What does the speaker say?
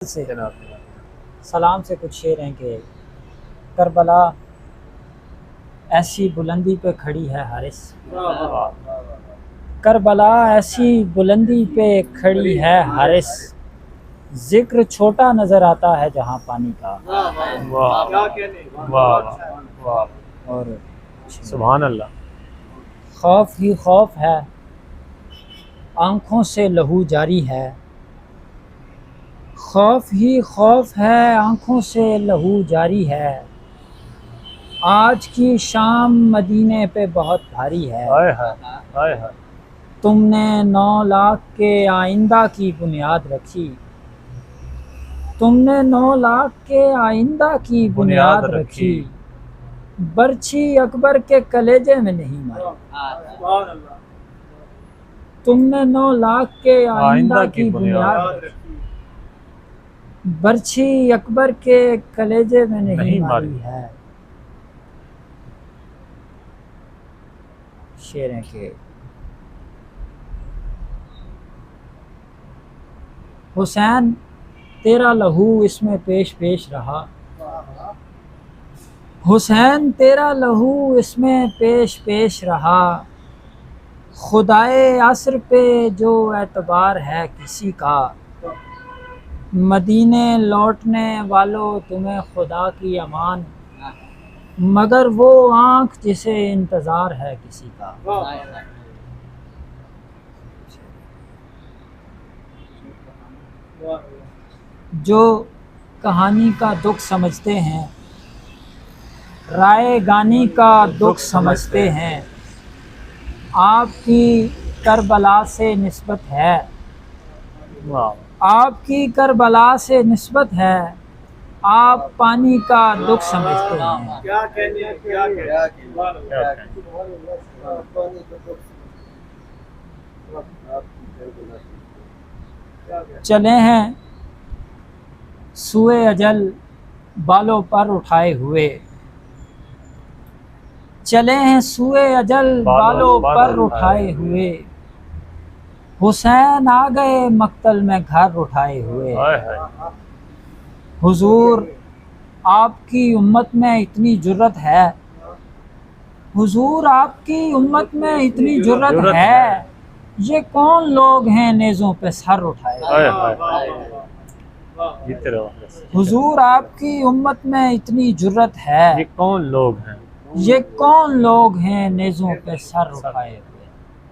से सलाम से कुछ शेर हैं कि करबला ऐसी बुलंदी पे खड़ी है हारिस, करबला ऐसी बुलंदी पे खड़ी है हारिस, जिक्र छोटा नज़र आता है जहाँ पानी का। वाह वाह और सुभान अल्लाह। खौफ ही खौफ है, आँखों से लहू जारी है, खौफ ही खौफ है, आँखों से लहू जारी है, आज की शाम मदीने पे बहुत भारी है। हाय हाय हाय हाय। तुमने 9 लाख के आइंदा की बुनियाद रखी, तुमने 9 लाख के आइंदा की बुनियाद रखी, बर्छी अकबर के कलेजे में नहीं मारी। तुमने 9 लाख के आइंदा की बुनियाद रखी, बर्छी अकबर के कलेजे में नहीं मारी है। शेर हैं के हुसैन तेरा लहू इसमें पेश पेश रहा, हुसैन तेरा लहू इसमें पेश पेश रहा, खुदाए असर पे जो एतबार है किसी का, मदीने लौटने वालों तुम्हें खुदा की अमान, मगर वो आँख जिसे इंतज़ार है किसी का। जो कहानी का दुख समझते हैं, राय गानी का दुख समझते हैं, आपकी करबला से निस्बत है, आपकी करबला से निस्बत है, आप पानी का दुख समझते हैं। क्या कहने क्या चले हैं सुए अजल बालों पर उठाए हुए, चले हैं सुए अजल बालों पर उठाए हुए, हुसैन आ गए मक्तल में घर उठाए हुए। हुजूर आपकी उम्मत में इतनी जुर्रत है, हुजूर आपकी उम्मत में इतनी जुर्रत है, ये कौन लोग हैं नेज़ों पे सर उठाए। हुजूर आपकी उम्मत में इतनी जुर्रत है, ये कौन लोग हैं, ये कौन लोग हैं नेज़ों पे सर उठाए।